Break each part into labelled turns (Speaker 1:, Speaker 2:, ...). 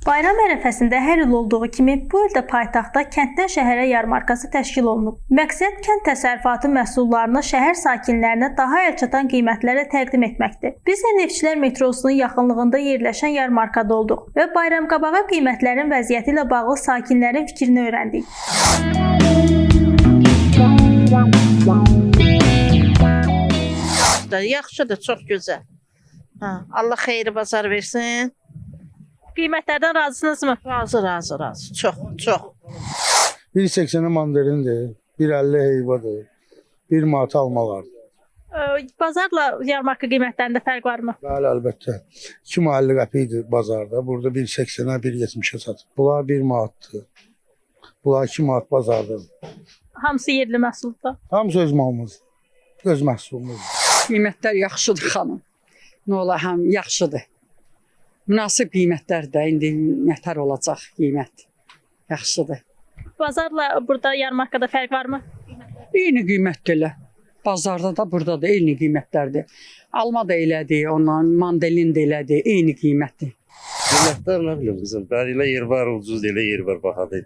Speaker 1: Bayram ərəfəsində hər il olduğu kimi bu il də paytaxtda kənddən şəhərə yarmarkası təşkil olunub. Məqsəd kənd təsərrüfatı məhsullarını şəhər sakinlərinə daha əlçatan qiymətlərlə təqdim etməkdir. Biz də Neftçilər metrosunun yaxınlığında yerləşən yarmarkada olduq və bayramqabağı qiymətlərin vəziyyəti ilə bağlı sakinlərin fikrini öyrəndik.
Speaker 2: Yaxşıdır, çox gözəl. Allah xeyri bazar versin.
Speaker 1: Qiymətlərdən razısınızmı?
Speaker 2: Razı. Çox.
Speaker 3: 1.80 mandarindir, 1.50 heyvadır, 1 manat almalardır.
Speaker 1: Bazarla yarmarka qiymətlərində fərq varmı?
Speaker 3: Bəli, əlbəttə. 2.50 qəpikdir bazarda. Burada 1.80-ə, 1.70-ə satır. Bunlar 1 manatdır. Bunlar 2 manat bazardadır.
Speaker 1: Hamısı yerli məhsuldur.
Speaker 3: Hamısı öz malımız, öz məhsulumuz.
Speaker 4: Qiymətlər yaxşıdır xanım. Nə ola, həm yaxşıdır. Münasib qiymətlər də indi nətər olacaq qiymət. Yaxşıdır.
Speaker 1: Bazarla burada yarmarkada fərq varmı?
Speaker 4: Eyni qiymətdir. Bazarda da burada da eyni qiymətlərdir. Alma da elədir, ondan mandalin də elədir, eyni qiymətdir.
Speaker 5: Qiymətlər nə bilim qızım, elə yer var, ucuz elə yer var, bahadır.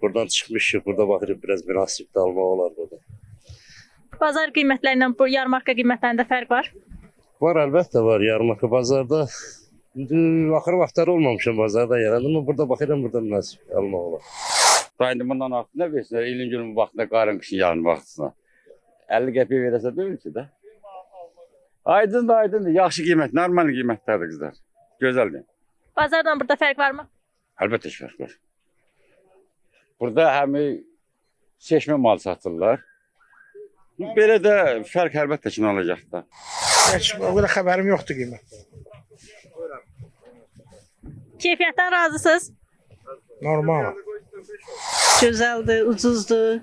Speaker 5: Buradan çıxmışıq, burada baxırıq, biraz münasib də almaq olar burada.
Speaker 1: Bazar qiymətlərlə bu yarmarka qiymətlərində fərq var?
Speaker 5: Var, əlbəttə var, yarmarka bazarda. Axır vaxtlar olmamışam bazarda yarandı, amma burada baxıram, burada münasib almaq olar.
Speaker 6: Dayında bundan artıq nə versinlər, ilin günün vaxtında, qarın qışın yarın vaxtısına. 50 qəpiyə verəsə deyil ki də. Aydındır, yaxşı qiymət, normal qiymətlərdir qızlar. Gözəldir.
Speaker 1: Bazardan burada fərq varmı?
Speaker 6: Əlbəttə ki, fərq var. Burada həmi seçmə mal satırlar. Belə də fərq əlbəttə ki, olacaq da.
Speaker 3: Heç o qədər xəbərim yoxdur qiymətdən.
Speaker 1: Keyfiyyətdən razısınız?
Speaker 3: Normal.
Speaker 7: Gözəldir, ucuzdur,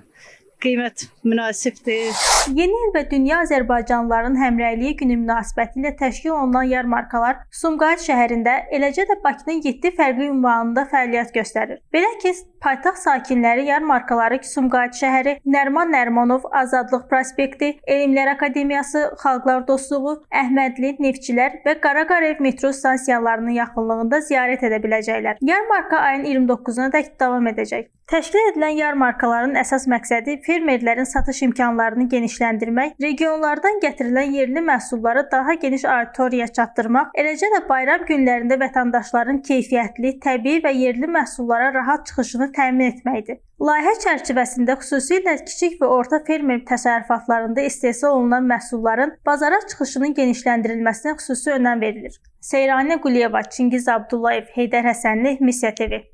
Speaker 7: qiymət münasibdir.
Speaker 1: Yeni il və Dünya Azərbaycanlıların Həmrəyliyi günü münasibətilə təşkil olunan yarmarkalar Sumqayıt şəhərində, eləcə də Bakının 7 fərqli ünvanında fəaliyyət göstərir. Belə ki, paytaxt sakinləri yarmarkaları Sumqayıt şəhəri, Nəriman Nərimanov Azadlıq prospekti, Elmlər Akademiyası, Xalqlar Dostluğu, Əhmədli, Neftçilər və Qaraqarev metro stansiyalarının yaxınlığında ziyarət edə biləcəklər. Yarmarka ayın 29-una dək davam edəcək. Təşkil edilən yarmarkaların əsas məqsədi fermerlərin satış imkanlarını genişləndirmək, regionlardan gətirilən yerli məhsulları daha geniş auditoriyaya çatdırmaq, eləcə də bayram günlərində vətəndaşların keyfiyyətli, təbii və yerli məhsullara rahat çıxışını təmin etməkdir. Layihə çərçivəsində xüsusilə kiçik və orta fermer təsərrüfatlarında istehsal olunan məhsulların bazara çıxışının genişləndirilməsinə xüsusi önəm verilir. Seyranə Quliyeva, Çingiz Abdullayev, Heydər Həsənli, Misya TV.